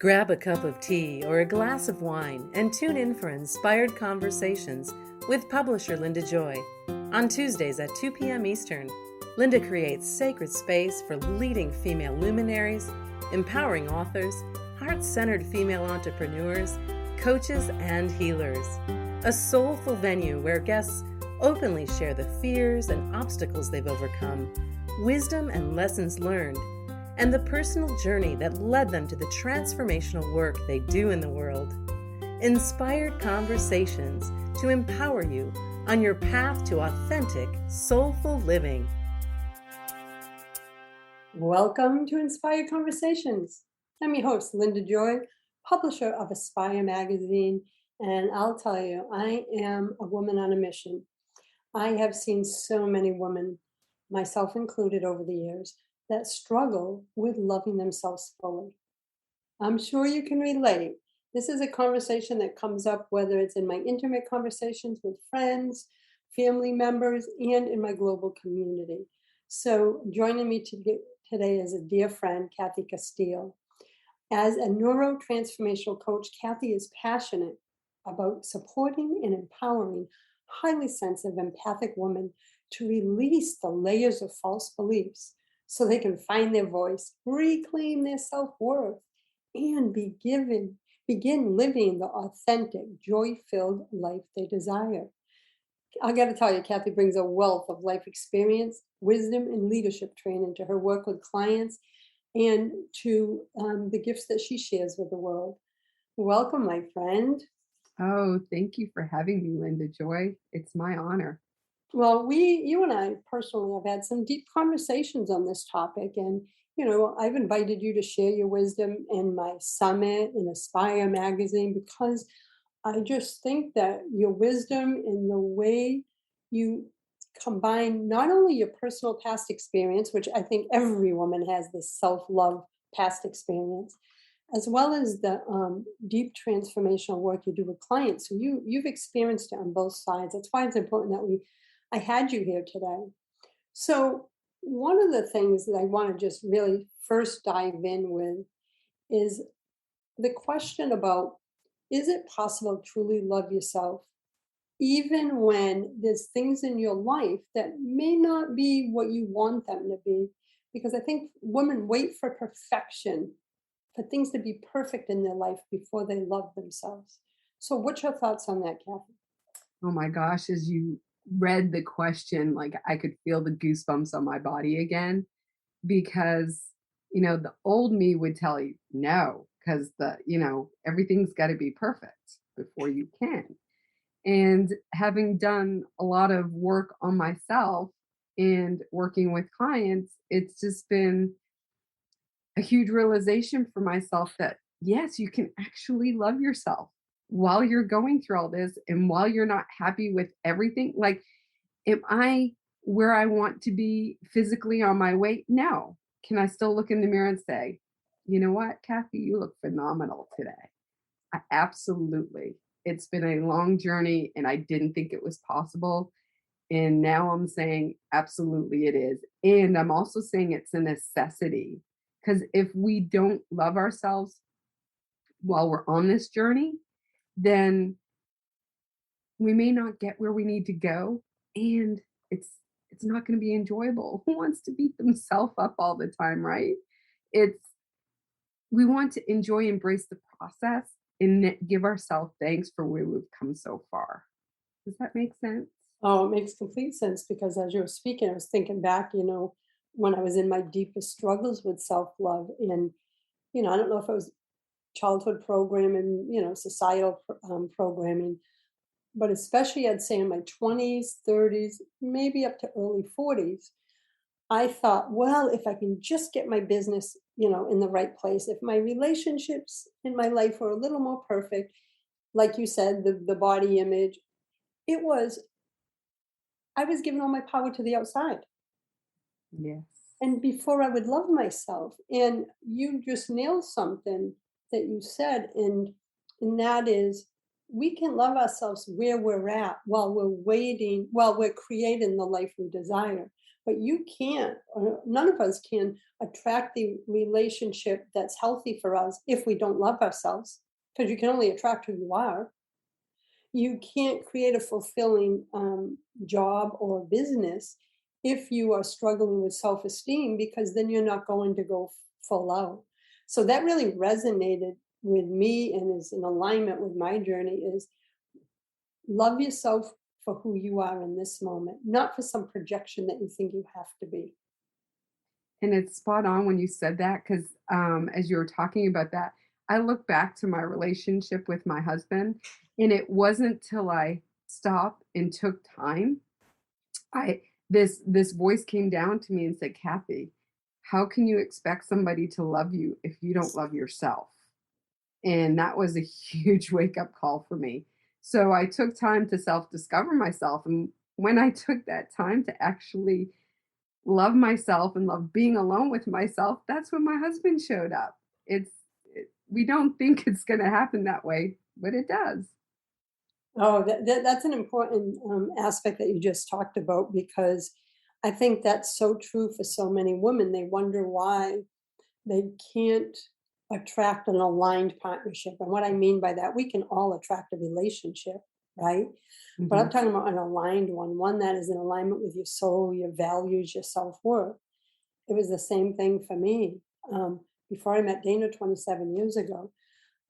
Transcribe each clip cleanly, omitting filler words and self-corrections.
Grab a cup of tea or a glass of wine and tune in for Inspired Conversations with publisher Linda Joy. On Tuesdays at 2 p.m. Eastern, Linda creates sacred space for leading female luminaries, empowering authors, heart-centered female entrepreneurs, coaches, and healers. A soulful venue where guests openly share the fears and obstacles they've overcome, wisdom and lessons learned, and the personal journey that led them to the transformational work they do in the world. Inspired Conversations to empower you on your path to authentic, soulful living. Welcome to Inspired Conversations. I'm your host, Linda Joy, publisher of Aspire magazine, and I'll tell you, I am a woman on a mission. I have seen so many women, myself included over the years, that struggle with loving themselves fully. I'm sure you can relate. This is a conversation that comes up whether it's in my intimate conversations with friends, family members, and in my global community. So joining me today is a dear friend, Cathy Castille. As a Neuro-Transformational Coach, Cathy is passionate about supporting and empowering highly sensitive, empathic women to release the layers of false beliefs so they can find their voice, reclaim their self-worth, and begin living the authentic, joy-filled life they desire. I got to tell you, Cathy brings a wealth of life experience, wisdom, and leadership training to her work with clients and to the gifts that she shares with the world. Welcome, my friend. Oh, thank you for having me, Linda Joy. It's my honor. Well, you and I personally have had some deep conversations on this topic. And, I've invited you to share your wisdom in my summit in Aspire magazine, because I just think that your wisdom and the way you combine not only your personal past experience, which I think every woman has this self-love past experience, as well as the deep transformational work you do with clients. So you've experienced it on both sides. That's why it's important that I had you here today. So one of the things that I want to just really first dive in with is the question about, is it possible to truly love yourself even when there's things in your life that may not be what you want them to be? Because I think women wait for perfection, for things to be perfect in their life before they love themselves. So what's your thoughts on that, Cathy? Oh my gosh, as you read the question, like I could feel the goosebumps on my body again, because, the old me would tell you no, because everything's got to be perfect before you can. And having done a lot of work on myself and working with clients, it's just been a huge realization for myself that yes, you can actually love yourself while you're going through all this and while you're not happy with everything. Like, am I where I want to be physically on my weight? No. Can I still look in the mirror and say, you know what, Cathy, you look phenomenal today? Absolutely. It's been a long journey and I didn't think it was possible. And now I'm saying, absolutely it is. And I'm also saying it's a necessity, because if we don't love ourselves while we're on this journey, then we may not get where we need to go. And it's not going to be enjoyable. Who wants to beat themselves up all the time, right? We want to enjoy, embrace the process, and give ourselves thanks for where we've come so far. Does that make sense? Oh, it makes complete sense, because as you were speaking, I was thinking back, when I was in my deepest struggles with self-love. And, I don't know if it was childhood programming, societal programming, but especially I'd say in my 20s, 30s, maybe up to early 40s, I thought, well, if I can just get my business, in the right place, if my relationships in my life were a little more perfect, like you said, the body image, I was giving all my power to the outside. Yes. And before I would love myself. And you just nailed something that you said, and that is, we can love ourselves where we're at while we're waiting, while we're creating the life we desire. But you can't, or none of us can attract the relationship that's healthy for us if we don't love ourselves, because you can only attract who you are. You can't create a fulfilling job or business if you are struggling with self-esteem, because then you're not going to go full out. So that really resonated with me and is in alignment with my journey, is love yourself for who you are in this moment, not for some projection that you think you have to be. And it's spot on when you said that, because as you were talking about that, I look back to my relationship with my husband, and it wasn't till I stopped and took time. I this voice came down to me and said, Kathy, how can you expect somebody to love you if you don't love yourself? And that was a huge wake up call for me. So I took time to self discover myself. And when I took that time to actually love myself and love being alone with myself, that's when my husband showed up. We don't think it's going to happen that way, but it does. Oh, that's an important aspect that you just talked about, because I think that's so true for so many women. They wonder why they can't attract an aligned partnership. And what I mean by that, we can all attract a relationship, right? But I'm Mhm. talking about an aligned one that is in alignment with your soul, your values, your self-worth. It was the same thing for me. Before I met Dana 27 years ago,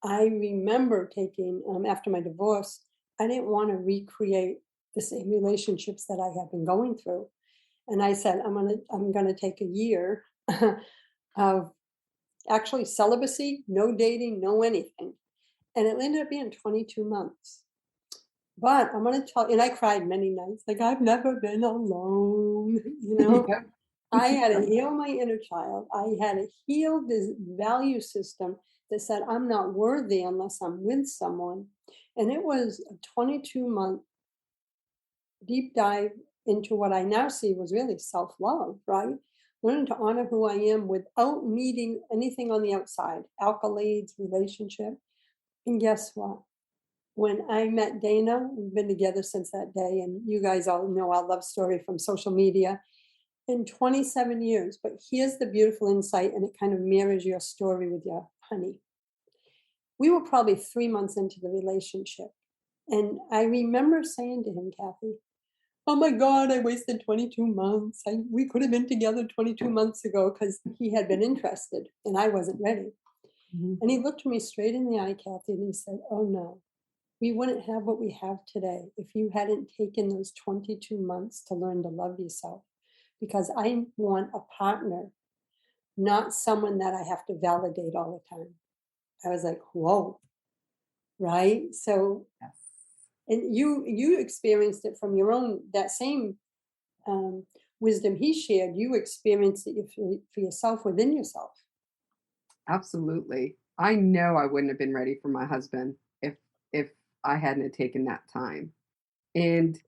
I remember taking, after my divorce, I didn't want to recreate the same relationships that I had been going through. And I said, I'm gonna take a year of actually celibacy, no dating, no anything. And it ended up being 22 months. But I'm gonna tell, and I cried many nights, like I've never been alone, you know. Yep. I had to heal my inner child. I had to heal this value system that said I'm not worthy unless I'm with someone. And it was a 22-month deep dive into what I now see was really self-love, right? Learning to honor who I am without needing anything on the outside, accolades, relationship. And guess what? When I met Dana, we've been together since that day, and you guys all know our love story from social media in 27 years. But here's the beautiful insight, and it kind of mirrors your story with your honey. We were probably 3 months into the relationship. And I remember saying to him, Kathy, oh my God, I wasted 22 months. We could have been together 22 months ago, because he had been interested and I wasn't ready. Mhm. And he looked me straight in the eye, Kathy, and he said, oh no, we wouldn't have what we have today if you hadn't taken those 22 months to learn to love yourself. Because I want a partner, not someone that I have to validate all the time. I was like, whoa, right? So, Yes. and you experienced it from your own, that same um, wisdom he shared. You experienced it for yourself within yourself. Absolutely. I know I wouldn't have been ready for my husband if I hadn't have taken that time. And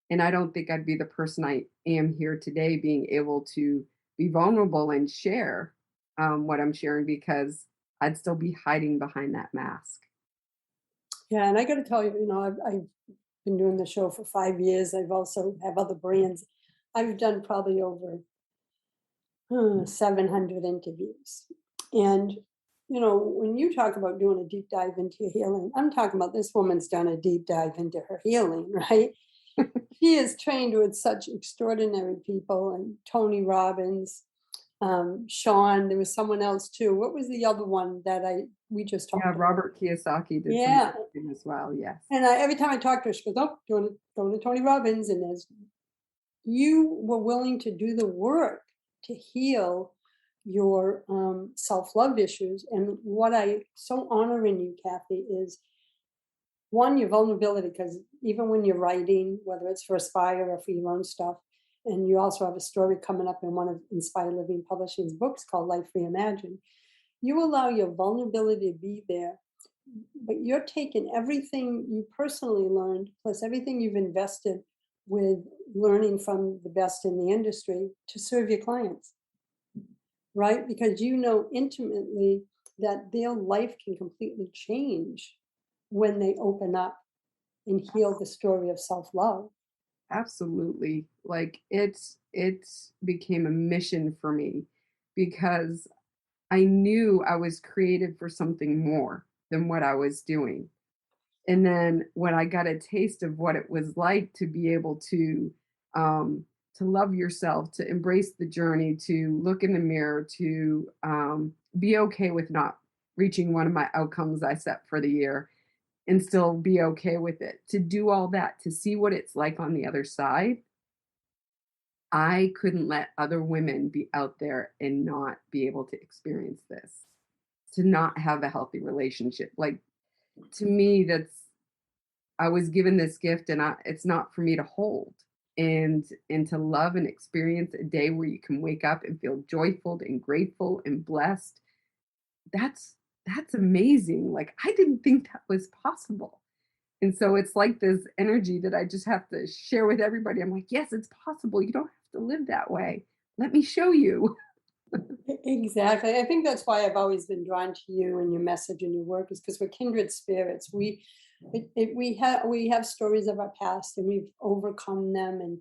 and I don't think I'd be the person I am here today, being able to be vulnerable and share what I'm sharing, because I'd still be hiding behind that mask. Yeah, and I got to tell you, I've been doing the show for 5 years. I've also have other brands. I've done probably over 700 interviews. And, when you talk about doing a deep dive into your healing, I'm talking about this woman's done a deep dive into her healing, right? She is trained with such extraordinary people, and Tony Robbins, Sean, there was someone else too. What was the other one that we just Yeah, talked about? Robert Kiyosaki did some Yeah. coaching as well. Yes. And every time I talk to her, she goes, oh, going to Tony Robbins. And as you were willing to do the work to heal your self-love issues. And what I so honor in you, Kathy, is one, your vulnerability, because even when you're writing, whether it's for Aspire or for your own stuff, and you also have a story coming up in one of Inspire Living Publishing's books called Life Reimagined, you allow your vulnerability to be there, but you're taking everything you personally learned, plus everything you've invested with learning from the best in the industry to serve your clients, right? Because you know intimately that their life can completely change when they open up and heal the story of self-love. Absolutely. Like it's became a mission for me because I knew I was created for something more than what I was doing. And then when I got a taste of what it was like to be able um, to love yourself, to embrace the journey, to look in the mirror, to be okay with not reaching one of my outcomes I set for the year and still be okay with it, to do all that, to see what it's like on the other side. I couldn't let other women be out there and not be able to experience this, to not have a healthy relationship. Like, to me, that's I was given this gift and it's not for me to hold. And to love and experience a day where you can wake up and feel joyful and grateful and blessed. That's amazing. Like, I didn't think that was possible. And so it's like this energy that I just have to share with everybody. I'm like, yes, it's possible. You don't have to live that way. Let me show you. Exactly. I think that's why I've always been drawn to you and your message and your work is because we're kindred spirits. We have stories of our past and we've overcome them. And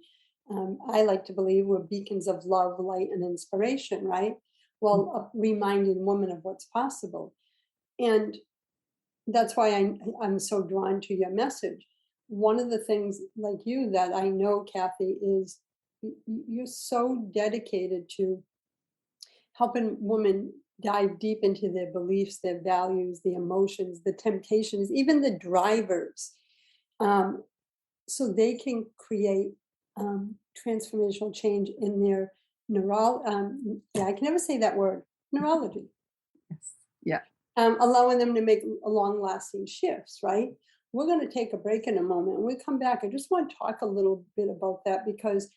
I like to believe we're beacons of love, light, and inspiration, right? Well, reminding women of what's possible. And that's why I'm so drawn to your message. One of the things, like you, that I know, Kathy, is you're so dedicated to helping women dive deep into their beliefs, their values, the emotions, the temptations, even the drivers, um, so they can create transformational change in their yeah, I can never say that word, neurology, Yes. Yeah. allowing them to make long lasting shifts, right? We're going to take a break in a moment. When we come back, I just want to talk a little bit about that because,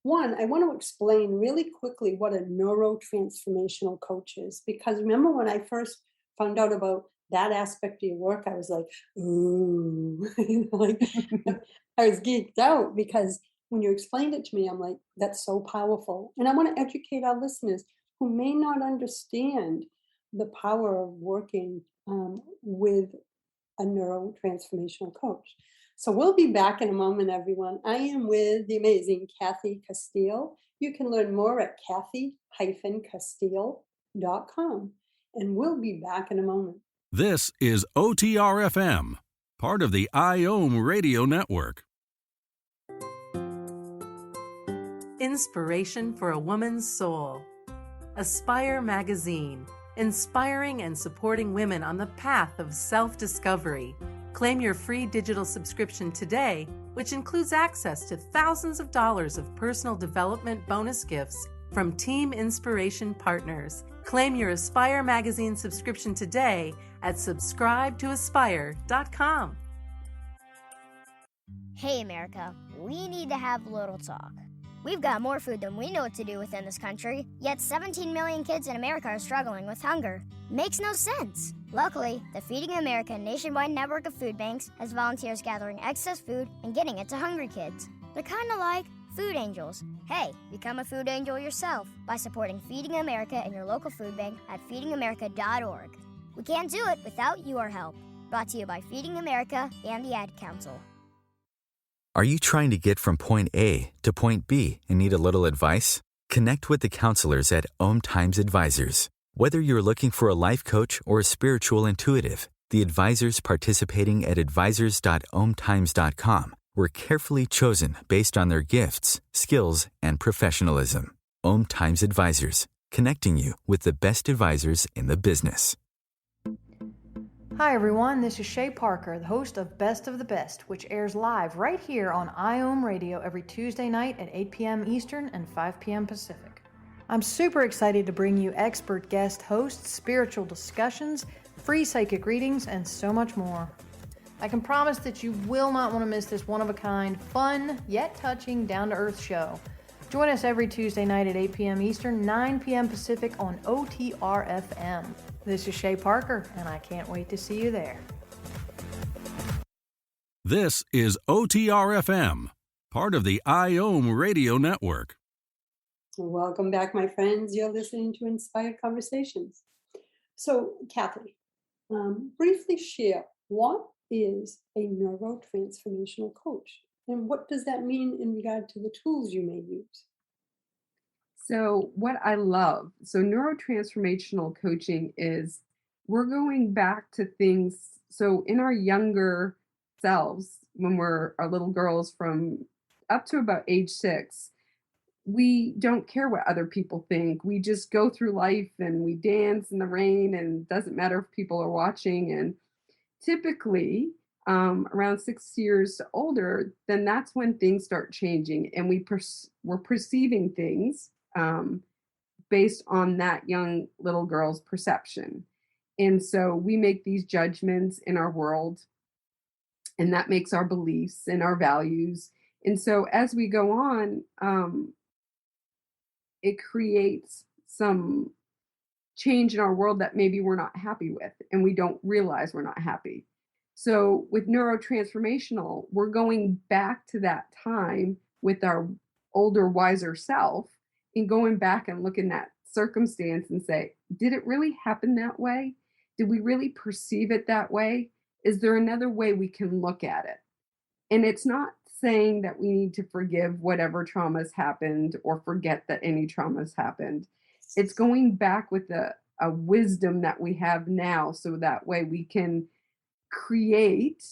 one, I want to explain really quickly what a neurotransformational coach is. Because remember when I first found out about that aspect of your work, I was like, ooh, like I was geeked out because when you explained it to me, I'm like, that's so powerful. And I want to educate our listeners who may not understand the power of working with a neurotransformational coach. So we'll be back in a moment, everyone. I am with the amazing Cathy Castille. You can learn more at Cathy-Castille.com. And we'll be back in a moment. This is OTRFM, part of the IOM radio network. Inspiration for a Woman's Soul. Aspire Magazine, inspiring and supporting women on the path of self-discovery. Claim your free digital subscription today, which includes access to thousands of dollars of personal development bonus gifts from Team Inspiration partners. Claim your Aspire Magazine subscription today at subscribetoaspire.com. Hey America, we need to have a little talk. We've got more food than we know what to do with in this country, yet 17 million kids in America are struggling with hunger. Makes no sense. Luckily, the Feeding America nationwide network of food banks has volunteers gathering excess food and getting it to hungry kids. They're kind of like food angels. Hey, become a food angel yourself by supporting Feeding America in your local food bank at feedingamerica.org. We can't do it without your help. Brought to you by Feeding America and the Ad Council. Are you trying to get from point A to point B and need a little advice? Connect with the counselors at OMTimes Advisors. Whether you're looking for a life coach or a spiritual intuitive, the advisors participating at advisors.omtimes.com were carefully chosen based on their gifts, skills, and professionalism. OMTimes Advisors, connecting you with the best advisors in the business. Hi everyone, this is Shay Parker, the host of Best of the Best, which airs live right here on IOM Radio every Tuesday night at 8 p.m. Eastern and 5 p.m. Pacific. I'm super excited to bring you expert guest hosts, spiritual discussions, free psychic readings, and so much more. I can promise that you will not want to miss this one-of-a-kind, fun, yet touching, down-to-earth show. Join us every Tuesday night at 8 p.m. Eastern, 9 p.m. Pacific on OTRFM. This is Shay Parker, and I can't wait to see you there. This is OTRFM, part of the IOM radio network. Welcome back, my friends. You're listening to Inspired Conversations. So, Kathy, briefly share, what is a neurotransformational coach? And what does that mean in regard to the tools you may use? So what I love, so neurotransformational coaching is we're going back to things. So in our younger selves, when we're our little girls from up to about age 6, we don't care what other people think. We just go through life and we dance in the rain, and it doesn't matter if people are watching. And typically, around 6 years older, then that's when things start changing, and we're perceiving things based on that young little girl's perception. And so we make these judgments in our world, and that makes our beliefs and our values. And so as we go on, it creates some change in our world that maybe we're not happy with, and we don't realize we're not happy. So with neurotransformational, we're going back to that time with our older, wiser self and going back and looking at circumstance and say, did it really happen that way? Did we really perceive it that way? Is there another way we can look at it? And it's not saying that we need to forgive whatever traumas happened or forget that any traumas happened. It's going back with a wisdom that we have now, so that way we can create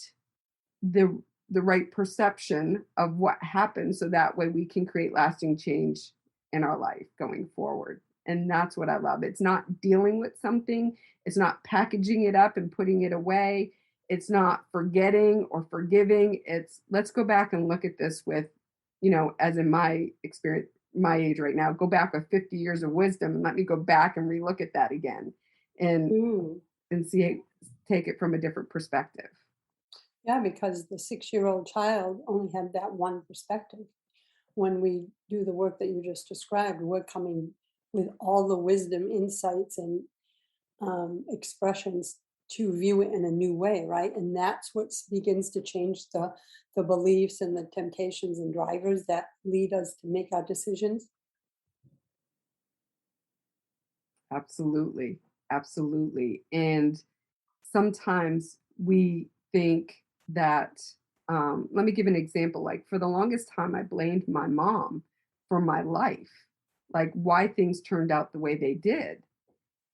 the right perception of what happened, so that way we can create lasting change in our life going forward. And that's what I love. It's not dealing with something, it's not packaging it up and putting it away, it's not forgetting or forgiving. It's let's go back and look at this with, as in my experience, my age right now, go back with 50 years of wisdom and let me go back and relook at that again and see it, take it from a different perspective. Yeah, because the 6-year-old child only had that one perspective. When we do the work that you just described, we're coming with all the wisdom, insights, and expressions to view it in a new way, right? And that's what begins to change the beliefs and the temptations and drivers that lead us to make our decisions. Absolutely. Absolutely. And sometimes we think that, let me give an example. Like for the longest time, I blamed my mom for my life, like why things turned out the way they did.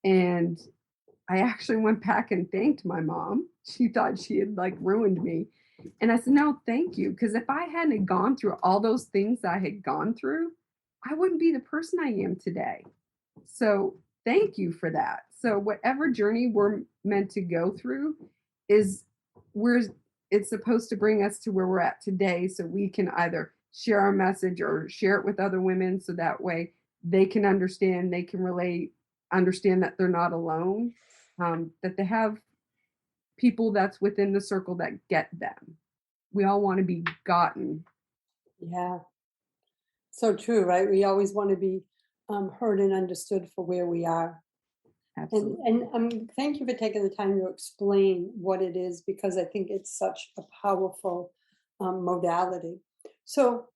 And I actually went back and thanked my mom. She thought she had like ruined me. And I said, no, thank you. Because if I hadn't gone through all those things I had gone through, I wouldn't be the person I am today. So thank you for that. So whatever journey we're meant to go through is where it's supposed to bring us to where we're at today, so we can either share our message or share it with other women, so that way they can understand, they can relate, understand that they're not alone, that they have people that's within the circle that get them. We all want to be gotten. Yeah, so true, right? We always want to be heard and understood for where we are. Absolutely. And thank you for taking the time to explain what it is, because I think it's such a powerful modality. So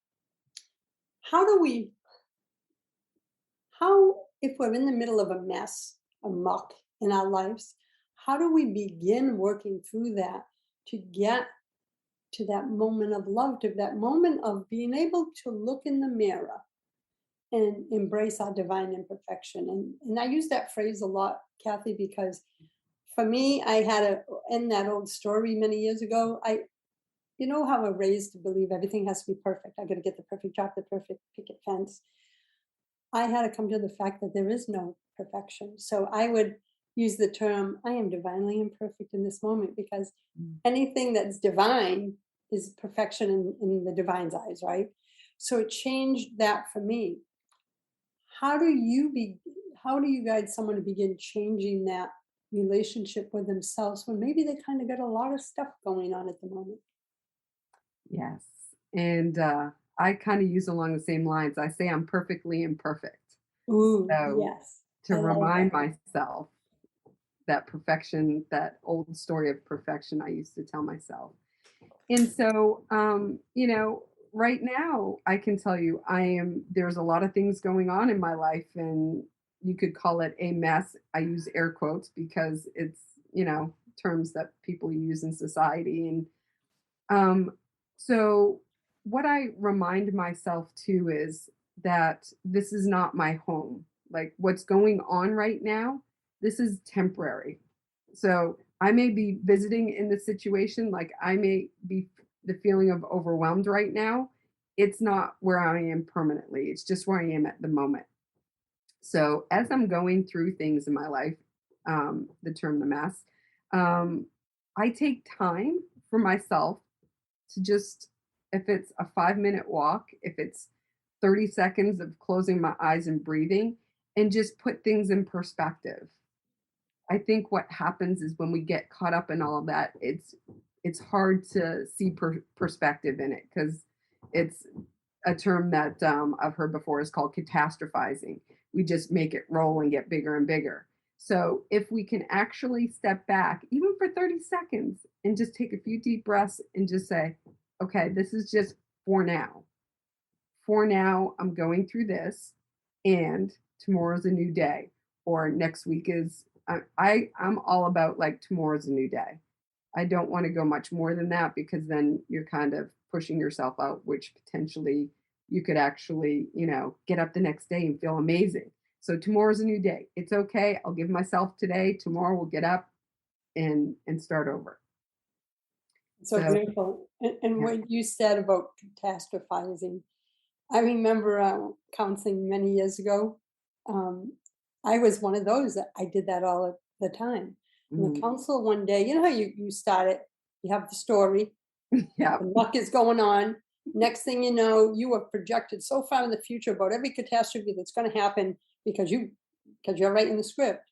if we're in the middle of a mess, a muck in our lives, how do we begin working through that to get to that moment of love, to that moment of being able to look in the mirror and embrace our divine imperfection? And I use that phrase a lot, Cathy, because for me, I had to end that old story many years ago. You know how we're raised to believe everything has to be perfect. I got to get the perfect job, the perfect picket fence. I had to come to the fact that there is no perfection. So I would use the term, I am divinely imperfect in this moment, because anything that's divine is perfection in the divine's eyes, right? So it changed that for me. How do you guide someone to begin changing that relationship with themselves when maybe they kind of got a lot of stuff going on at the moment? Yes. And I kind of use along the same lines. I say I'm perfectly imperfect. Ooh, So yes. to remind myself that perfection, that old story of perfection I used to tell myself. And so, right now I can tell you there's a lot of things going on in my life, and you could call it a mess. I use air quotes because it's, terms that people use in society. And so what I remind myself too is that this is not my home. Like what's going on right now, this is temporary. So I may be visiting in the situation, like I may be the feeling of overwhelmed right now. It's not where I am permanently. It's just where I am at the moment. So as I'm going through things in my life, the term the mess, um, I take time for myself to just, if it's a 5-minute walk, if it's 30 seconds of closing my eyes and breathing, and just put things in perspective. I think what happens is when we get caught up in all of that, it's hard to see perspective in it because it's a term that I've heard before is called catastrophizing. We just make it roll and get bigger and bigger. So if we can actually step back, even for 30 seconds, and just take a few deep breaths and just say, okay, this is just for now. For now, I'm going through this, and tomorrow's a new day, or next week is, I'm all about like tomorrow's a new day. I don't want to go much more than that because then you're kind of pushing yourself out, which potentially you could actually, get up the next day and feel amazing. So tomorrow's a new day. It's okay. I'll give myself today. Tomorrow we'll get up and start over. So So, beautiful. And yeah. what you said about catastrophizing, I remember counseling many years ago. I was one of those that I did that all the time. And the Mhm. counsel one day, you know how you start it, you have the story, Yeah. the muck is going on. Next thing you know, you are projected so far in the future about every catastrophe that's going to happen because you're writing the script.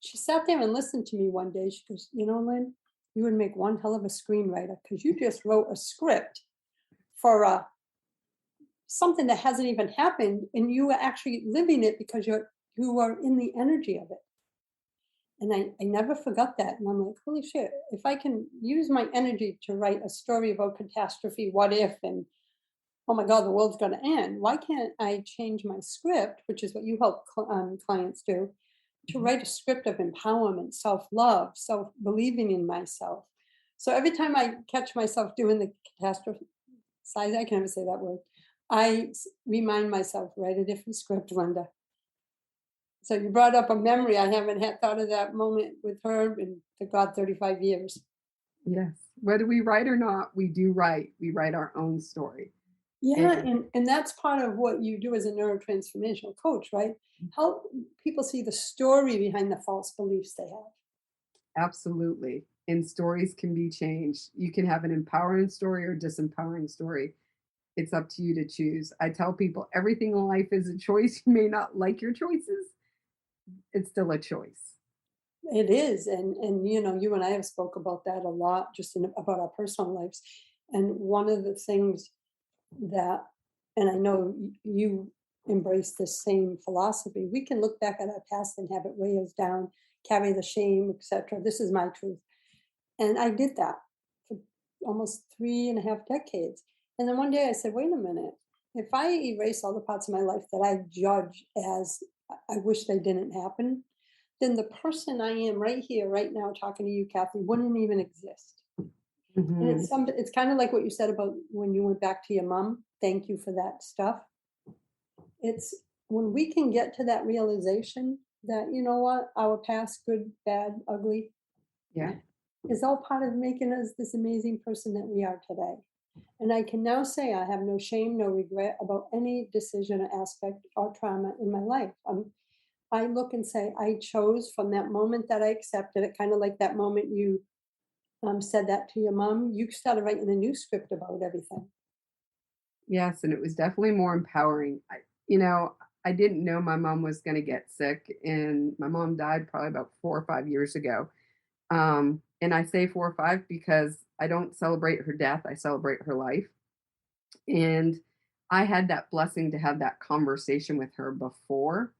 She sat there and listened to me one day. She goes, Lynn, you would make one hell of a screenwriter because you just wrote a script for something that hasn't even happened, and you are actually living it because you are in the energy of it. And I never forgot that. And I'm like, holy shit, if I can use my energy to write a story about catastrophe, what if, and oh my God, the world's going to end, why can't I change my script, which is what you help clients do, to write a script of empowerment, self-love, self-believing in myself. So every time I catch myself doing the catastrophe, I can never say that word, I remind myself, write a different script, Linda. So you brought up a memory. I haven't had thought of that moment with her in the God 35 years. Yes. Whether we write or not, we do write. We write our own story. Yeah, And and that's part of what you do as a neurotransformational coach, right? Help people see the story behind the false beliefs they have. absolutely. And stories can be changed. You can have an empowering story or disempowering story. It's up to you to choose. I tell people everything in life is a choice. You may not like your choices. It's still a choice. It is, and you and I have spoke about that a lot, just about our personal lives. And one of the things that, and I know you embrace the same philosophy, we can look back at our past and have it weigh us down, carry the shame, etc. This is my truth. And I did that for almost 3.5 decades. And then one day I said, wait a minute, if I erase all the parts of my life that I judge as I wish they didn't happen, then the person I am right here, right now, talking to you, Cathy, wouldn't even exist. And Mhm. it's kind of like what you said about when you went back to your mom. Thank you for that stuff. It's when we can get to that realization that, you know what, our past, good, bad, ugly, Yeah. is all part of making us this amazing person that we are today. And I can now say I have no shame, no regret about any decision or aspect or trauma in my life. I look and say, I chose from that moment that I accepted it, kind of like that moment you said that to your mom, you started writing a new script about everything. Yes, and it was definitely more empowering. I didn't know my mom was going to get sick, and my mom died probably about 4 or 5 years ago. And I say 4 or 5 because I don't celebrate her death; I celebrate her life. And I had that blessing to have that conversation with her before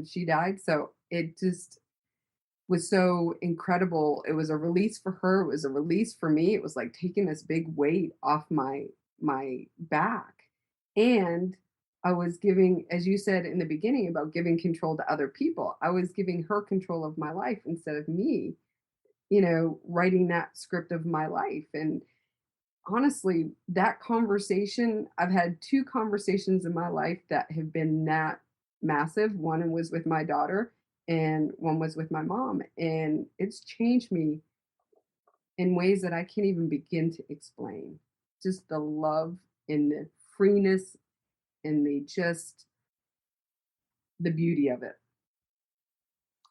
she died, so it just was so incredible. It was a release for her. It was a release for me. It was like taking this big weight off my back. And I was giving, as you said in the beginning about giving control to other people, I was giving her control of my life instead of me, writing that script of my life. And honestly, that conversation, I've had 2 conversations in my life that have been that massive. One was with my daughter and one was with my mom, and it's changed me in ways that I can't even begin to explain. Just the love and the freeness and the beauty of it.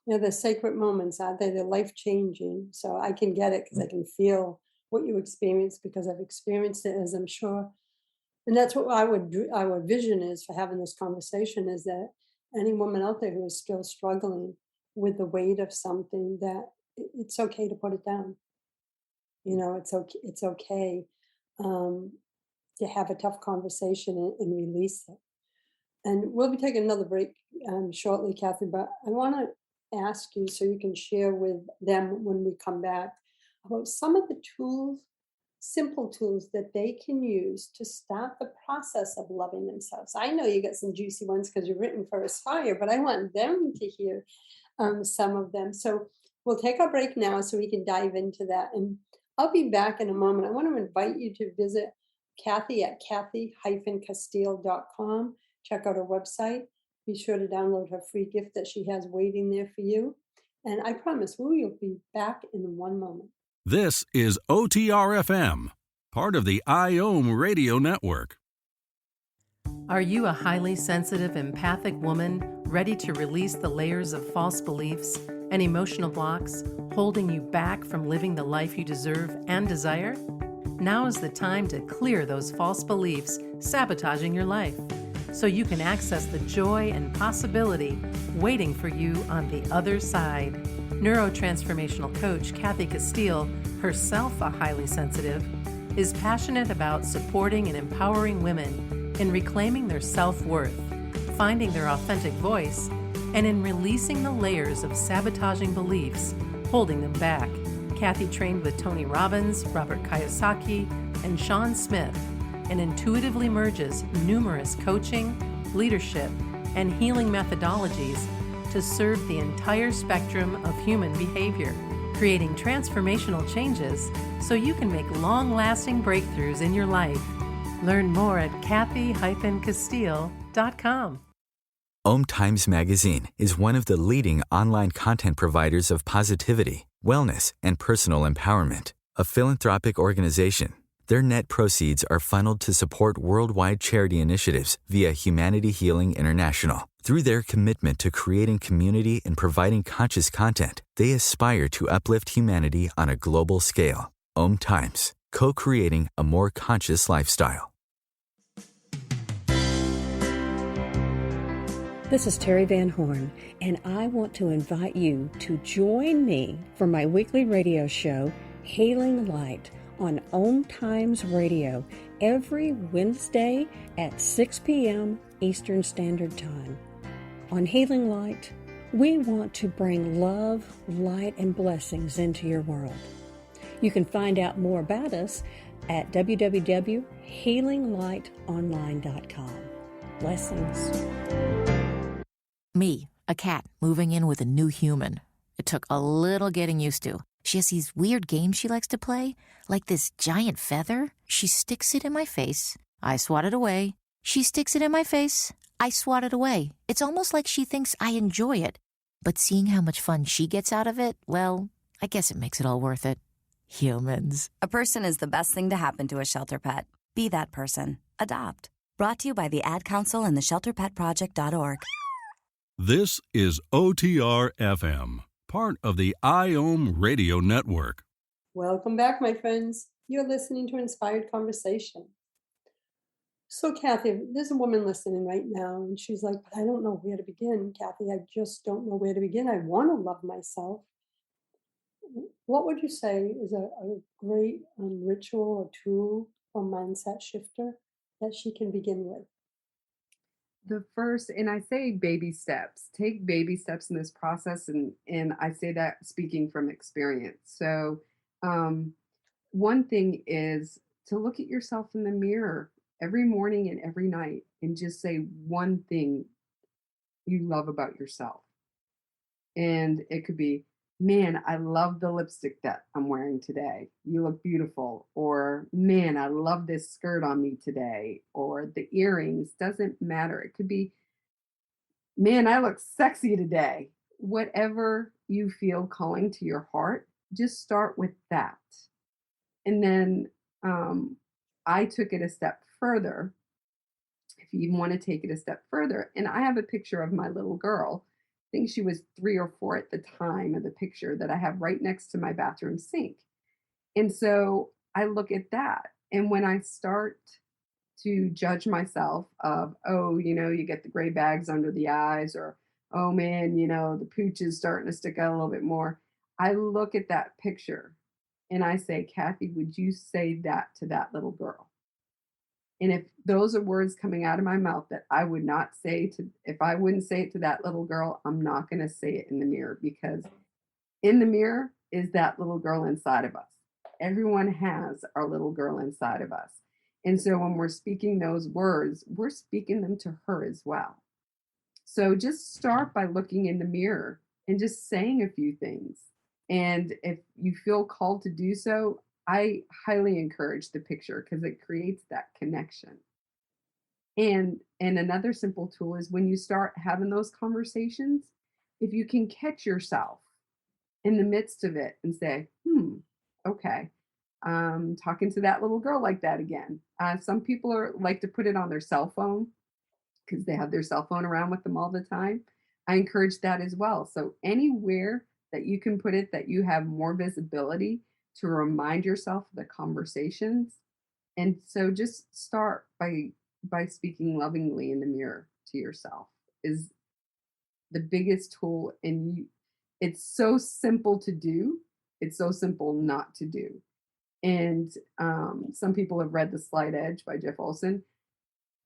Yeah, the sacred moments, aren't they? They're life changing. So I can get it because I can feel what you experience because I've experienced it, as I'm sure. And that's what our vision is for having this conversation, is that any woman out there who is still struggling with the weight of something, that it's okay to put it down. It's okay um, to have a tough conversation and release it. And we'll be taking another break shortly, Cathy, but I want to ask you so you can share with them when we come back about some of the tools, simple tools that they can use to start the process of loving themselves. I know you got some juicy ones because you've written for Aspire, but I want them to hear some of them. So we'll take our break now so we can dive into that. And I'll be back in a moment. I want to invite you to visit Cathy at Cathy-Castille.com. Check out her website. Be sure to download her free gift that she has waiting there for you. And I promise we will be back in one moment. This is OTRFM, part of the IOM radio network. Are you a highly sensitive, empathic woman ready to release the layers of false beliefs and emotional blocks holding you back from living the life you deserve and desire? Now is the time to clear those false beliefs sabotaging your life, so you can access the joy and possibility waiting for you on the other side. Neuro-Transformational Coach Cathy Castille, herself a highly sensitive, is passionate about supporting and empowering women in reclaiming their self-worth, finding their authentic voice, and in releasing the layers of sabotaging beliefs holding them back. Cathy trained with Tony Robbins, Robert Kiyosaki, and Sean Smith, and intuitively merges numerous coaching, leadership, and healing methodologies to serve the entire spectrum of human behavior, creating transformational changes so you can make long-lasting breakthroughs in your life. Learn more at Cathy-Castille.com. OMTimes Magazine is one of the leading online content providers of positivity, wellness, and personal empowerment. A philanthropic organization, their net proceeds are funneled to support worldwide charity initiatives via Humanity Healing International. Through their commitment to creating community and providing conscious content, they aspire to uplift humanity on a global scale. OMTimes, co-creating a more conscious lifestyle. This is Terry Van Horn, and I want to invite you to join me for my weekly radio show, Healing Light, on OMTimes Radio every Wednesday at 6 p.m. Eastern Standard Time. On Healing Light, we want to bring love, light, and blessings into your world. You can find out more about us at www.healinglightonline.com. Blessings. Me, a cat moving in with a new human. It took a little getting used to. She has these weird games she likes to play, like this giant feather. She sticks it in my face. I swat it away. She sticks it in my face. I swat it away. It's almost like she thinks I enjoy it. But seeing how much fun she gets out of it, well, I guess it makes it all worth it. Humans. A person is the best thing to happen to a shelter pet. Be that person. Adopt. Brought to you by the Ad Council and the ShelterPetProject.org. This is OTRFM, part of the IOM radio network. Welcome back, my friends. You're listening to Inspired Conversation. So, Cathy, there's a woman listening right now, and she's like, but I don't know where to begin, Cathy. I just don't know where to begin. I want to love myself. What would you say is a great ritual or tool or mindset shifter that she can begin with? The first, and I say baby steps, take baby steps in this process. And I say that speaking from experience. So one thing is to look at yourself in the mirror every morning and every night and just say one thing you love about yourself. And it could be man, I love the lipstick that I'm wearing today. You look beautiful. Or, man, I love this skirt on me today. Or the earrings, doesn't matter. It could be, man, I look sexy today. Whatever you feel calling to your heart, just start with that. And then I took it a step further. If you even want to take it a step further, and I have a picture of my little girl. I think she was 3 or 4 at the time of the picture that I have right next to my bathroom sink. And so I look at that. And when I start to judge myself of, oh, you get the gray bags under the eyes, or, oh man, the pooch is starting to stick out a little bit more. I look at that picture and I say, Kathy, would you say that to that little girl? And if those are words coming out of my mouth that I would not say to, if I wouldn't say it to that little girl, I'm not going to say it in the mirror, because in the mirror is that little girl inside of us. Everyone has our little girl inside of us. And so when we're speaking those words, we're speaking them to her as well. So just start by looking in the mirror and just saying a few things. And if you feel called to do so, I highly encourage the picture, because it creates that connection. And another simple tool is when you start having those conversations, if you can catch yourself in the midst of it and say, okay, talking to that little girl like that again. Some people like to put it on their cell phone because they have their cell phone around with them all the time. I encourage that as well. So anywhere that you can put it, that you have more visibility to remind yourself of the conversations. And so just start by speaking lovingly in the mirror to yourself is the biggest tool. And it's so simple to do. It's so simple not to do. And some people have read The Slight Edge by Jeff Olson.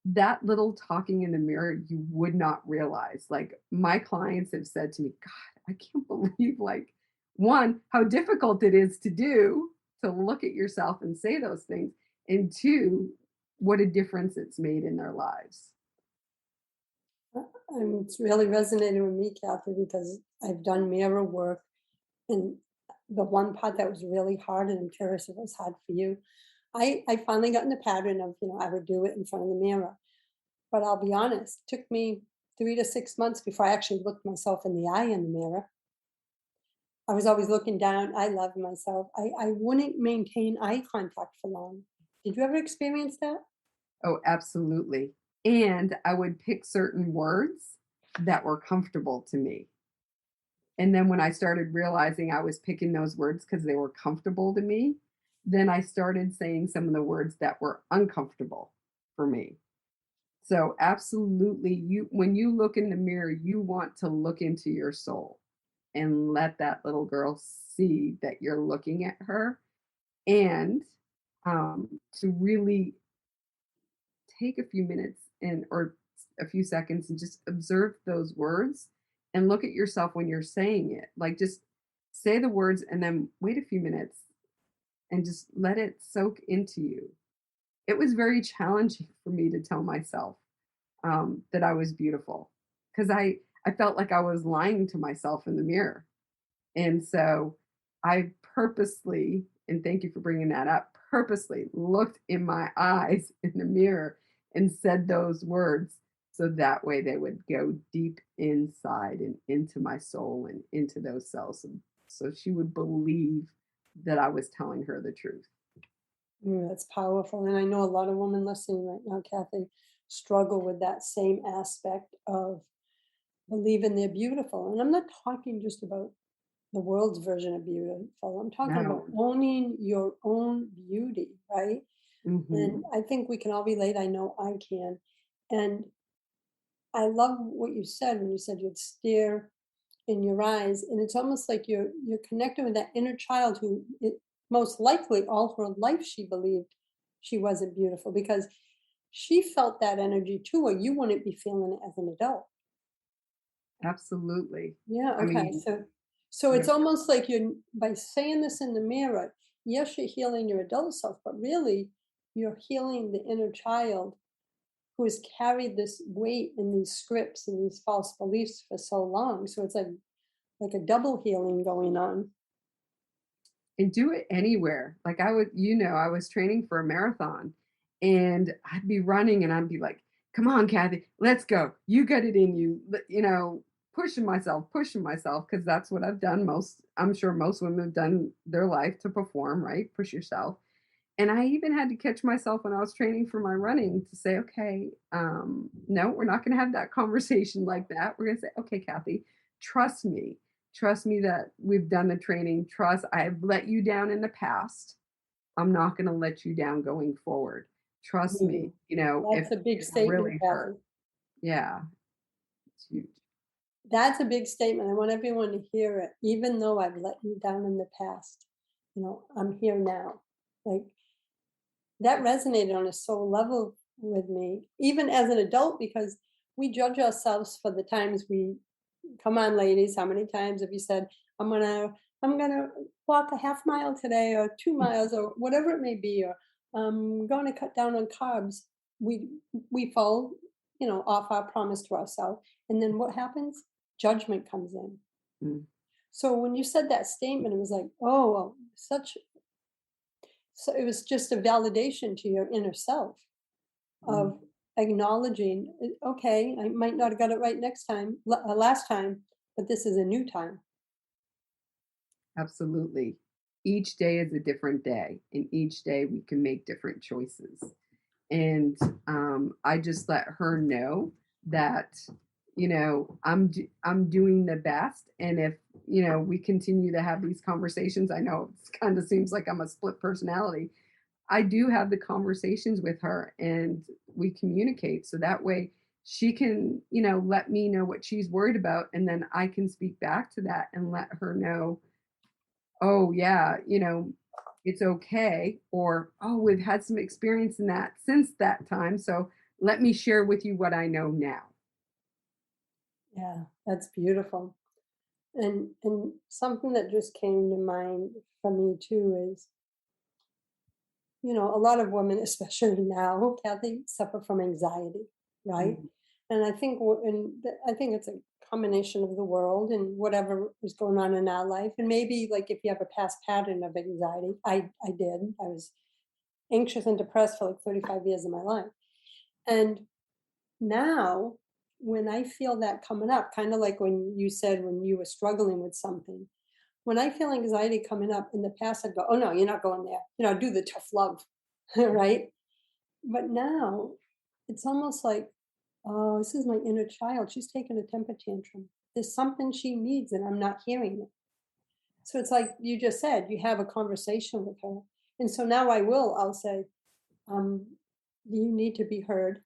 That little talking in the mirror, you would not realize. Like, my clients have said to me, God, I can't believe, like, one, how difficult it is to do, to look at yourself and say those things. And two, what a difference it's made in their lives. It's really resonating with me, Kathy, because I've done mirror work. And the one part that was really hard, and I'm curious if it was hard for you, I finally got in the pattern of, I would do it in front of the mirror. But I'll be honest, it took me 3 to 6 months before I actually looked myself in the eye in the mirror. I was always looking down. I love myself. I wouldn't maintain eye contact for long. Did you ever experience that? Oh, absolutely. And I would pick certain words that were comfortable to me. And then when I started realizing I was picking those words because they were comfortable to me, then I started saying some of the words that were uncomfortable for me. So absolutely, when you look in the mirror, you want to look into your soul and let that little girl see that you're looking at her, and to really take a few minutes or a few seconds and just observe those words and look at yourself when you're saying it. Like, just say the words and then wait a few minutes and just let it soak into you. It was very challenging for me to tell myself that I was beautiful, because I felt like I was lying to myself in the mirror. And so I purposely, and thank you for bringing that up, purposely looked in my eyes in the mirror and said those words, so that way they would go deep inside and into my soul and into those cells. And so she would believe that I was telling her the truth. That's powerful. And I know a lot of women listening right now, Kathy, struggle with that same aspect of believing they're beautiful. And I'm not talking just about the world's version of beautiful. I'm talking about owning your own beauty, right? Mm-hmm. And I think we can all relate. I know I can. And I love what you said when you said you'd stare in your eyes. And it's almost like you're connecting with that inner child who most likely all her life she believed she wasn't beautiful, because she felt that energy too, or you wouldn't be feeling it as an adult. Absolutely. Yeah. Okay. I mean, so it's almost like you're, by saying this in the mirror, yes, you're healing your adult self, but really you're healing the inner child who has carried this weight and these scripts and these false beliefs for so long. So it's like like a double healing going on. And do it anywhere. Like I would, I was training for a marathon and I'd be running and I'd be like, come on, Kathy, let's go. You got it in you, pushing myself, because that's what I've done I'm sure most women have done their life to perform, right? Push yourself. And I even had to catch myself when I was training for my running to say, okay, no, we're not going to have that conversation like that. We're going to say, okay, Kathy, trust me. Trust me that we've done the training. Trust I've let you down in the past. I'm not going to let you down going forward. Trust me. That's a big statement, really Kathy. hurt. Yeah, it's huge. That's a big statement. I want everyone to hear it. Even though I've let you down in the past, I'm here now. Like, that resonated on a soul level with me, even as an adult, because we judge ourselves for the times come on, ladies, how many times have you said, I'm gonna walk a half mile today, or 2 miles, or whatever it may be, or I'm going to cut down on carbs. We fall, off our promise to ourselves. And then what happens? Judgment comes in. Mm. So when you said that statement, it was like, oh, so it was just a validation to your inner self of acknowledging, okay, I might not have got it right last time, but this is a new time. Absolutely. Each day is a different day, and each day we can make different choices. And I just let her know that, I'm doing the best. And if, we continue to have these conversations, I know it kind of seems like I'm a split personality. I do have the conversations with her and we communicate. So that way she can, let me know what she's worried about. And then I can speak back to that and let her know, oh yeah, it's okay. Or, oh, we've had some experience in that since that time. So let me share with you what I know now. Yeah, that's beautiful. And something that just came to mind for me too is, a lot of women, especially now, Kathy, suffer from anxiety, right? Mm-hmm. And I think it's a combination of the world and whatever is going on in our life. And maybe like if you have a past pattern of anxiety, I did. I was anxious and depressed for like 35 years of my life. And now when I feel that coming up, kind of like when you said when you were struggling with something, when I feel anxiety coming up in the past, I'd go, oh no, you're not going there. Do the tough love, right? But now it's almost like, oh, this is my inner child. She's taking a temper tantrum. There's something she needs and I'm not hearing it. So it's like you just said, you have a conversation with her. And so now I'll say, you need to be heard.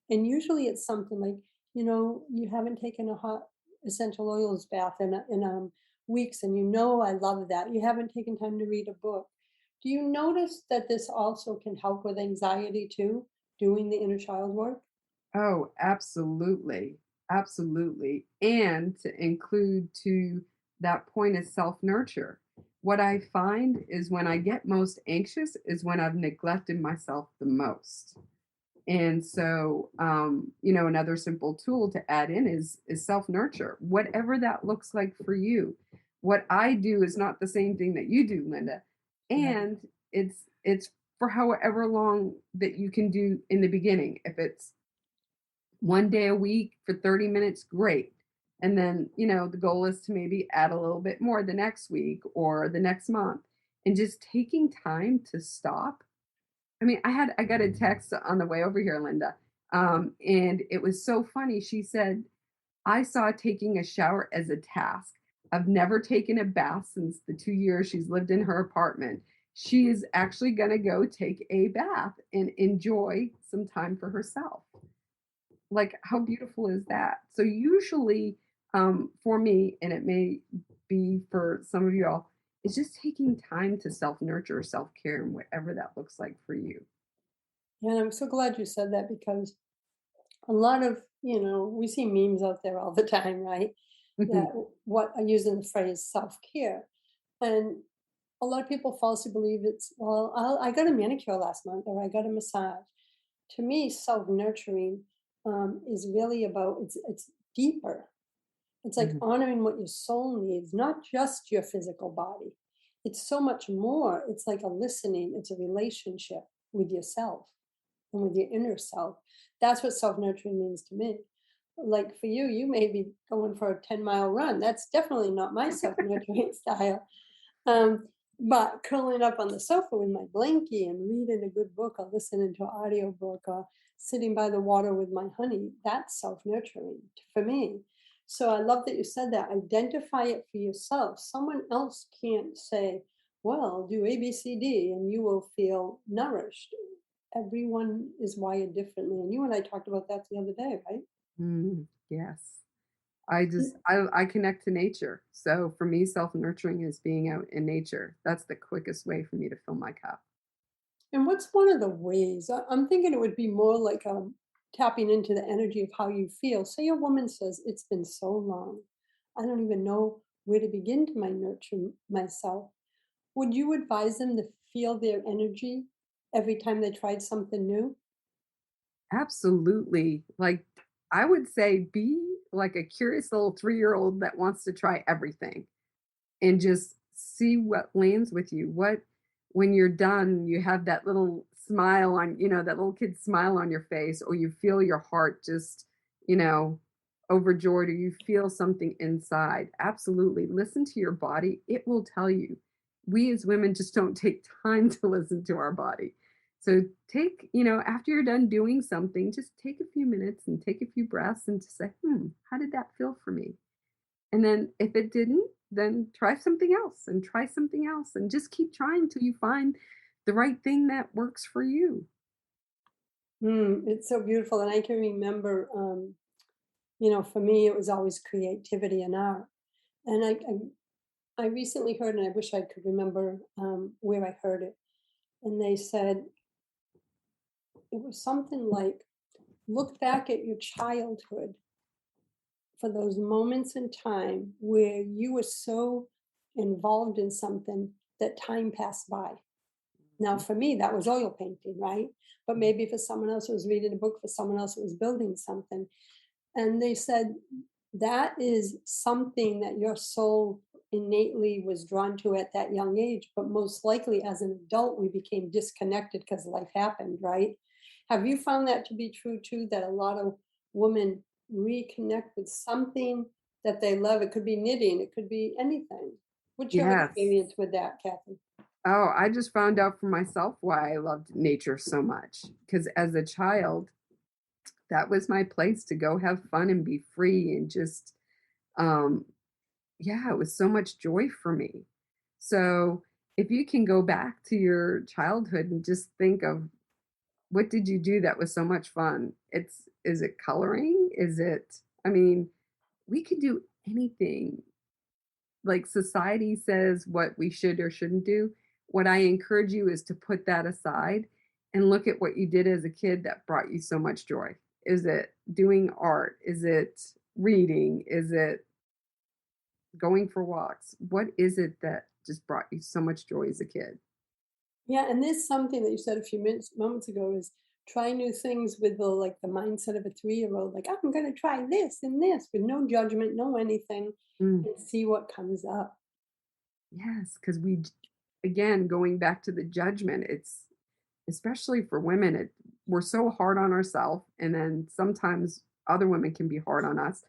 And usually it's something like, you haven't taken a hot essential oils bath in weeks, and I love that. You haven't taken time to read a book. Do you notice that this also can help with anxiety too, doing the inner child work? Oh, absolutely. Absolutely. And to include to that point is self-nurture. What I find is when I get most anxious is when I've neglected myself the most. And so, another simple tool to add in is self-nurture, whatever that looks like for you. What I do is not the same thing that you do, Linda. And it's for however long that you can do in the beginning. If it's one day a week for 30 minutes, great. And then, the goal is to maybe add a little bit more the next week or the next month, and just taking time to stop. I mean, I got a text on the way over here, Linda. And it was so funny. She said, I saw taking a shower as a task. I've never taken a bath since the 2 years she's lived in her apartment. She is actually going to go take a bath and enjoy some time for herself. Like, how beautiful is that? So usually for me, and it may be for some of y'all, it's just taking time to self-nurture, self-care, and whatever that looks like for you. Yeah, and I'm so glad you said that, because a lot of, we see memes out there all the time, right? That what are using the phrase self-care. And a lot of people falsely believe it's, well, I got a manicure last month, or I got a massage. To me, self-nurturing is really about, it's deeper. It's like honoring what your soul needs, not just your physical body. It's so much more. It's like a listening, it's a relationship with yourself and with your inner self. That's what self-nurturing means to me. Like for you, you may be going for a 10-mile run. That's definitely not my self-nurturing style. But curling up on the sofa with my blankie and reading a good book or listening to an audio book or sitting by the water with my honey, that's self-nurturing for me. So I love that you said that. Identify it for yourself. Someone else can't say, well, do A, B, C, D, and you will feel nourished. Everyone is wired differently. And you and I talked about that the other day, right? Yes. I connect to nature. So for me, self-nurturing is being out in nature. That's the quickest way for me to fill my cup. And what's one of the ways? I'm thinking it would be more like tapping into the energy of how you feel. Say a woman says, it's been so long. I don't even know where to begin to nurture myself. Would you advise them to feel their energy every time they tried something new? Absolutely. Like I would say be like a curious little 3-year-old that wants to try everything and just see what lands with you. What, when you're done, you have that little smile on, that little kid smile on your face, or you feel your heart just, overjoyed, or you feel something inside. Absolutely. Listen to your body. It will tell you. We as women just don't take time to listen to our body. So take, after you're done doing something, just take a few minutes and take a few breaths and just say, how did that feel for me? And then if it didn't, then try something else and try something else and just keep trying until you find the right thing that works for you. It's so beautiful. And I can remember, for me, it was always creativity and art. And I recently heard, and I wish I could remember where I heard it. And they said, it was something like, look back at your childhood for those moments in time where you were so involved in something that time passed by. Now, for me, that was oil painting, right? But maybe for someone else, it was reading a book. For someone else, it was building something. And they said, that is something that your soul innately was drawn to at that young age. But most likely as an adult, we became disconnected because life happened, right? Have you found that to be true too, that a lot of women reconnect with something that they love? It could be knitting, it could be anything. What's your Yes. experience with that, Cathy? Oh, I just found out for myself why I loved nature so much. Because as a child, that was my place to go have fun and be free and just, it was so much joy for me. So if you can go back to your childhood and just think of what did you do that was so much fun? Is it coloring? We could do anything. Like society says what we should or shouldn't do. What I encourage you is to put that aside and look at what you did as a kid that brought you so much joy. Is it doing art? Is it reading? Is it going for walks? What is it that just brought you so much joy as a kid? Yeah, and there's something that you said a few moments ago is try new things with the mindset of a 3-year-old. Like, I'm going to try this and this with no judgment, no anything, and see what comes up. Yes, because again, going back to the judgment, it's especially for women, we're so hard on ourselves, and then sometimes other women can be hard on us.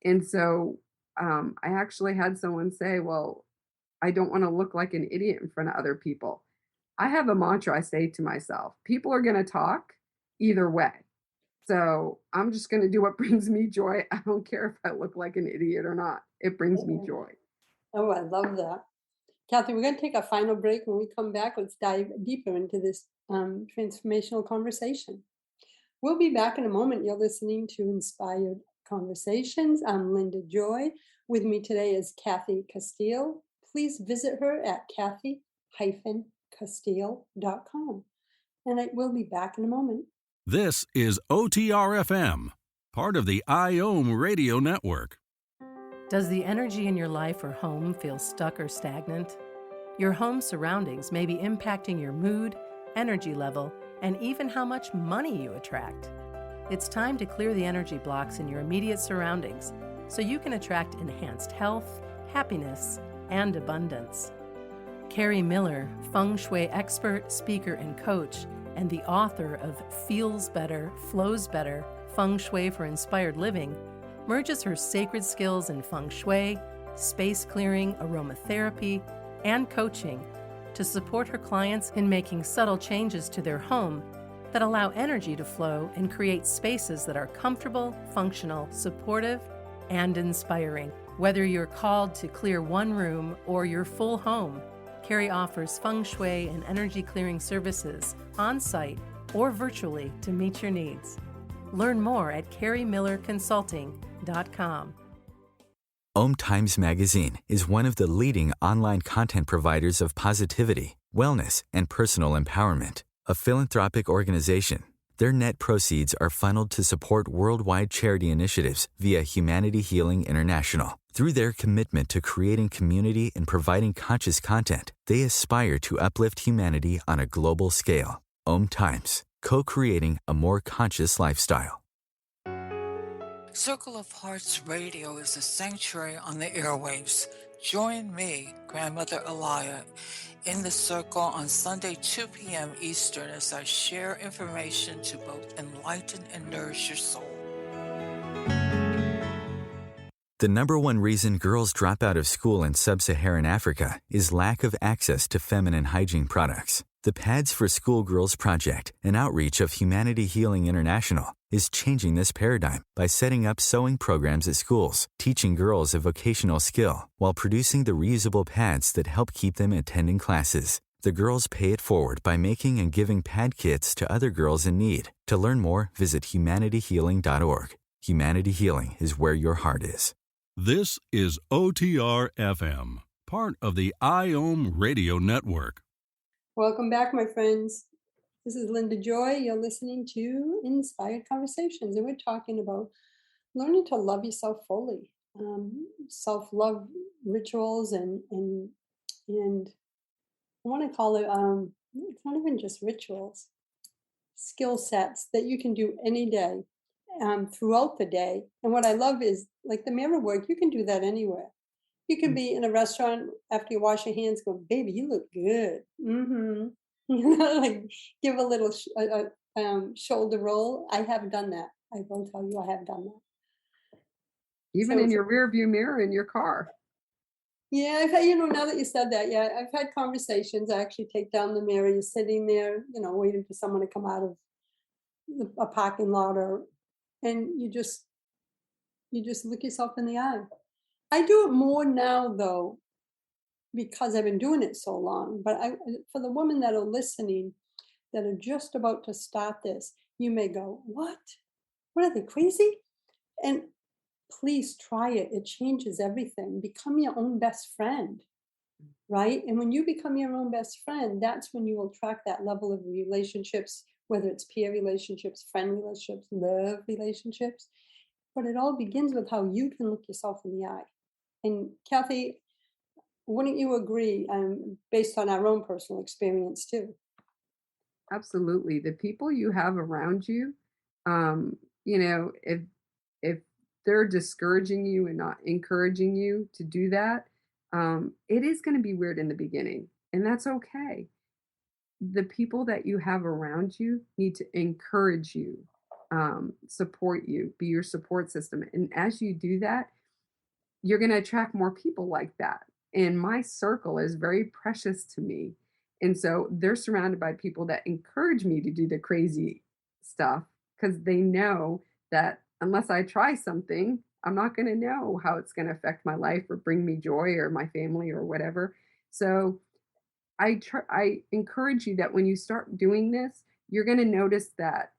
And so I actually had someone say, well, I don't want to look like an idiot in front of other people. I have a mantra I say to myself, people are going to talk either way. So I'm just going to do what brings me joy. I don't care if I look like an idiot or not. It brings me joy. Oh, I love that. Cathy, we're going to take a final break. When we come back, let's dive deeper into this transformational conversation. We'll be back in a moment. You're listening to Inspired Conversations. I'm Linda Joy. With me today is Cathy Castille. Please visit her at Cathy-Castille.com. And I will be back in a moment. This is OTRFM, part of the IOM radio network. Does the energy in your life or home feel stuck or stagnant? Your home surroundings may be impacting your mood, energy level, and even how much money you attract. It's time to clear the energy blocks in your immediate surroundings so you can attract enhanced health, happiness, and abundance. Carrie Miller, Feng Shui expert, speaker, and coach, and the author of Feels Better, Flows Better, Feng Shui for Inspired Living, merges her sacred skills in Feng Shui, space clearing, aromatherapy, and coaching to support her clients in making subtle changes to their home that allow energy to flow and create spaces that are comfortable, functional, supportive, and inspiring. Whether you're called to clear one room or your full home, Carrie offers Feng Shui and energy clearing services on-site or virtually to meet your needs. Learn more at carriemillerconsulting.com. OMTimes Magazine is one of the leading online content providers of positivity, wellness, and personal empowerment. A philanthropic organization, their net proceeds are funneled to support worldwide charity initiatives via Humanity Healing International. Through their commitment to creating community and providing conscious content, they aspire to uplift humanity on a global scale. OMTimes, co-creating a more conscious lifestyle. Circle of Hearts Radio is a sanctuary on the airwaves. Join me, Grandmother Elia, in the circle on Sunday, 2 p.m. Eastern, as I share information to both enlighten and nourish your soul. The number one reason girls drop out of school in sub-Saharan Africa is lack of access to feminine hygiene products. The Pads for Schoolgirls Project, an outreach of Humanity Healing International, is changing this paradigm by setting up sewing programs at schools, teaching girls a vocational skill, while producing the reusable pads that help keep them attending classes. The girls pay it forward by making and giving pad kits to other girls in need. To learn more, visit humanityhealing.org. Humanity Healing is where your heart is. This is OTR FM, part of the IOM Radio Network. Welcome back, my friends. This is Linda Joy. You're listening to Inspired Conversations, and we're talking about learning to love yourself fully, self-love rituals, and I want to call it, it's not even just rituals, skill sets that you can do any day, throughout the day. And what I love is, like the mirror work, you can do that anywhere. You can be in a restaurant after you wash your hands, go, baby, you look good. Mm-hmm. Like give a little shoulder roll. I have done that. I will tell you, I have done that. Even in your rear view mirror in your car. Yeah, I've had, now that you said that, yeah, I've had conversations. I actually take down the mirror. You're sitting there, waiting for someone to come out of a parking lot, and you just look yourself in the eye. I do it more now, though, because I've been doing it so long. But for the women that are listening, that are just about to start this, you may go, what? What are they, crazy? And please try it. It changes everything. Become your own best friend, right? And when you become your own best friend, that's when you will attract that level of relationships, whether it's peer relationships, friend relationships, love relationships. But it all begins with how you can look yourself in the eye. And Cathy, wouldn't you agree, based on our own personal experience too? Absolutely. The people you have around you, if they're discouraging you and not encouraging you to do that, it is going to be weird in the beginning, and that's okay. The people that you have around you need to encourage you, support you, be your support system. And as you do that, you're going to attract more people like that. And my circle is very precious to me. And so they're surrounded by people that encourage me to do the crazy stuff, because they know that unless I try something, I'm not going to know how it's going to affect my life or bring me joy or my family or whatever. So I encourage you that when you start doing this, you're going to notice that,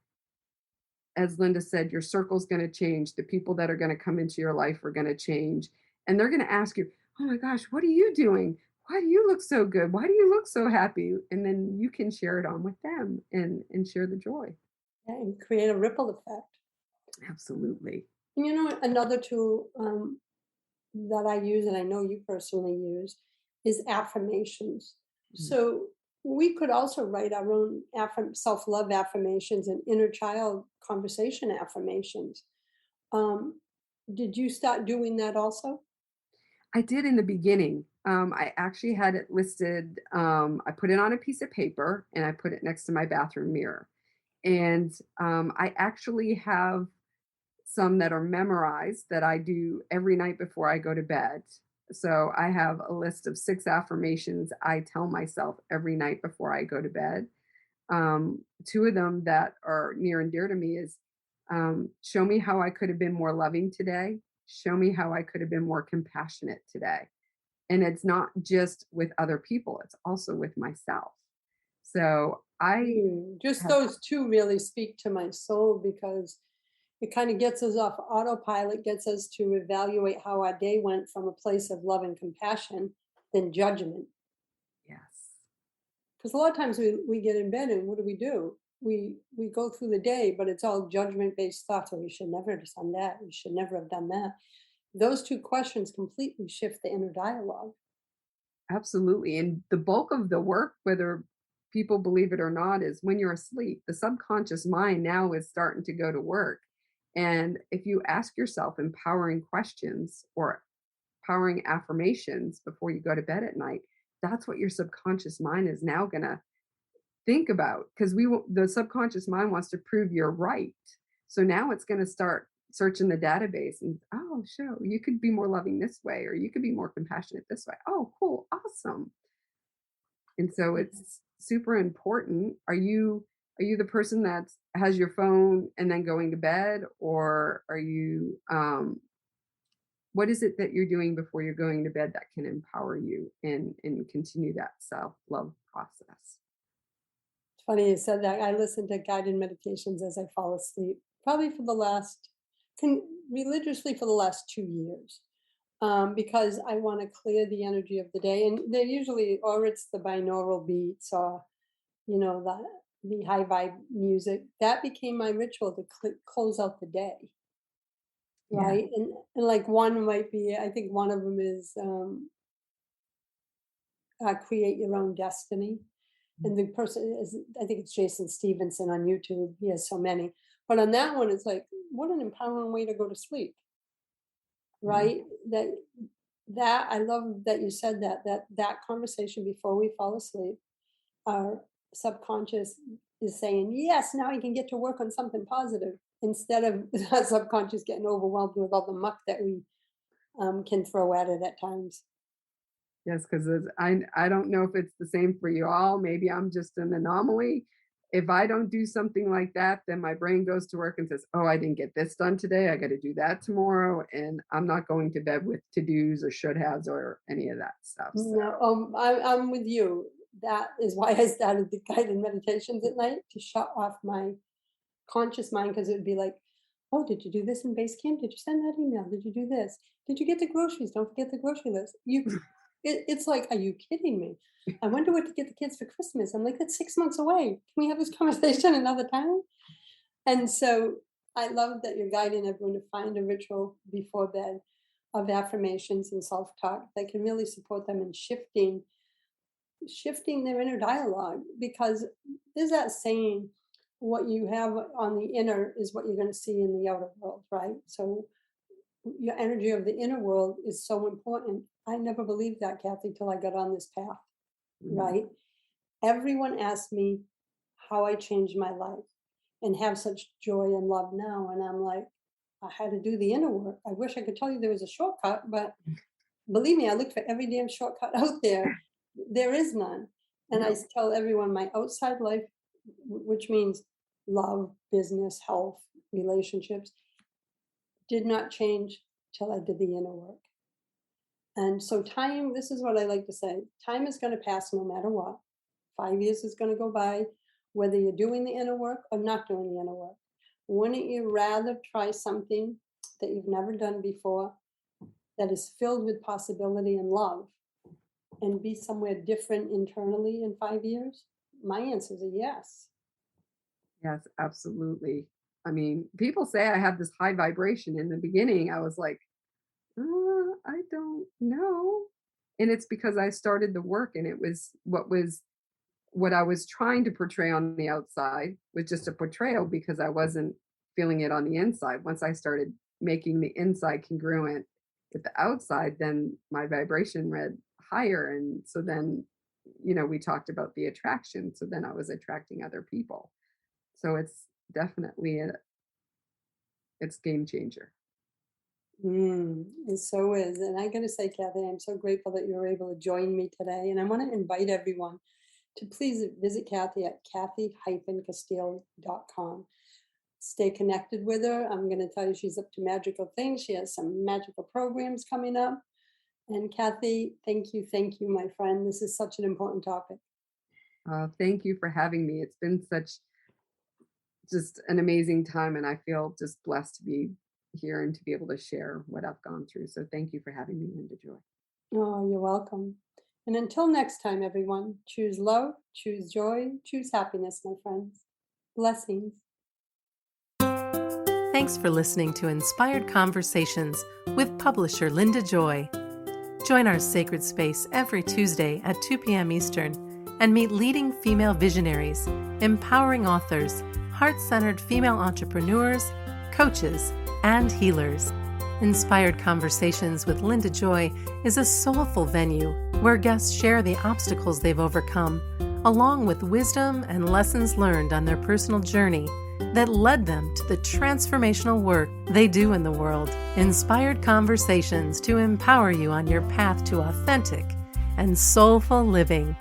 as Linda said, your circle's going to change. The people that are going to come into your life are going to change. And they're going to ask you, oh my gosh, what are you doing? Why do you look so good? Why do you look so happy? And then you can share it on with them and share the joy. Yeah, and create a ripple effect. Absolutely. And another tool that I use, and I know you personally use, is affirmations. Mm-hmm. So we could also write our own self-love affirmations and inner child conversation affirmations. Did you start doing that also? I did in the beginning. I actually had it listed. I put it on a piece of paper and I put it next to my bathroom mirror. And I actually have some that are memorized that I do every night before I go to bed. So I have a list of 6 affirmations I tell myself every night before I go to bed. Two of them that are near and dear to me is show me how I could have been more loving today. Show me how I could have been more compassionate today. And it's not just with other people, it's also with myself. So I Just have, those two really speak to my soul because it kind of gets us off autopilot, gets us to evaluate how our day went from a place of love and compassion than judgment. yes, Because a lot of times we get in bed and what do? We go through the day, but it's all judgment-based thoughts. Oh, you should never have done that. You should never have done that. Those two questions completely shift the inner dialogue. absolutely. And the bulk of the work, whether people believe it or not, is when you're asleep. The subconscious mind now is starting to go to work. And if you ask yourself empowering questions or empowering affirmations before you go to bed at night, that's what your subconscious mind is now going to think about, because the subconscious mind wants to prove you're right. So now it's going to start searching the database and, oh, sure, you could be more loving this way, or you could be more compassionate this way. Oh, cool, awesome. And so it's super important. Are you the person that has your phone and then going to bed, or are you what is it that you're doing before you're going to bed that can empower you and continue that self-love process? It's funny you said that. I listen to guided meditations as I fall asleep, probably for the last, religiously for the last 2 years, because I want to clear the energy of the day. And they're usually, or it's the binaural beats or, the high vibe music. That became my ritual to close out the day. Yeah. Right. And like one might be, I think one of them is create your own destiny. And the person is, I think it's Jason Stevenson on YouTube. He has so many. But on that one, it's like, what an empowering way to go to sleep. Right. That I love that you said that conversation before we fall asleep, our subconscious is saying, yes, now you can get to work on something positive instead of our subconscious getting overwhelmed with all the muck that we can throw at it at times. Yes, because I don't know if it's the same for you all. Maybe I'm just an anomaly. If I don't do something like that, then my brain goes to work and says, oh, I didn't get this done today. I got to do that tomorrow. And I'm not going to bed with to-dos or should-haves or any of that stuff. So. No, I'm with you. That is why I started the guided meditations at night, to shut off my conscious mind, because it would be like, oh, did you do this in base camp? Did you send that email? Did you do this? Did you get the groceries? Don't forget the grocery list. It's like, are you kidding me? I wonder what to get the kids for Christmas. I'm like, that's 6 months away. Can we have this conversation another time? And so I love that you're guiding everyone to find a ritual before bed of affirmations and self-talk that can really support them in shifting their inner dialogue. Because there's that saying, what you have on the inner is what you're going to see in the outer world, right? So your energy of the inner world is so important. I never believed that, Cathy, till I got on this path, right? Everyone asked me how I changed my life and have such joy and love now. And I'm like, I had to do the inner work. I wish I could tell you there was a shortcut, but believe me, I looked for every damn shortcut out there. There is none. And I tell everyone my outside life, which means love, business, health, relationships, did not change till I did the inner work. And so time, this is what I like to say, time is going to pass no matter what. 5 years is going to go by, whether you're doing the inner work or not doing the inner work. Wouldn't you rather try something that you've never done before, that is filled with possibility and love, and be somewhere different internally in 5 years? My answer is a yes. Yes, absolutely. I mean, people say I have this high vibration. In the beginning, I was like, I don't know. And it's because I started the work, and it was what I was trying to portray on the outside was just a portrayal, because I wasn't feeling it on the inside. Once I started making the inside congruent with the outside, then my vibration read higher. And so then, we talked about the attraction. So then I was attracting other people. So it's definitely it's game changer. It so is. And I got to say, Cathy, I'm so grateful that you were able to join me today. And I want to invite everyone to please visit Cathy at Cathy-Castille.com. Stay connected with her. I'm going to tell you she's up to magical things. She has some magical programs coming up. And Cathy, thank you, my friend. This is such an important topic. Thank you for having me. It's been just an amazing time, and I feel just blessed to be here and to be able to share what I've gone through. So thank you for having me, Linda Joy. Oh, you're welcome. And until next time, everyone, choose love, choose joy, choose happiness, my friends. Blessings. Thanks for listening to Inspired Conversations with publisher Linda Joy. Join our sacred space every Tuesday at 2 p.m. Eastern and meet leading female visionaries, empowering authors, heart-centered female entrepreneurs, coaches, and healers. Inspired Conversations with Linda Joy is a soulful venue where guests share the obstacles they've overcome, along with wisdom and lessons learned on their personal journey that led them to the transformational work they do in the world. Inspired Conversations to empower you on your path to authentic and soulful living.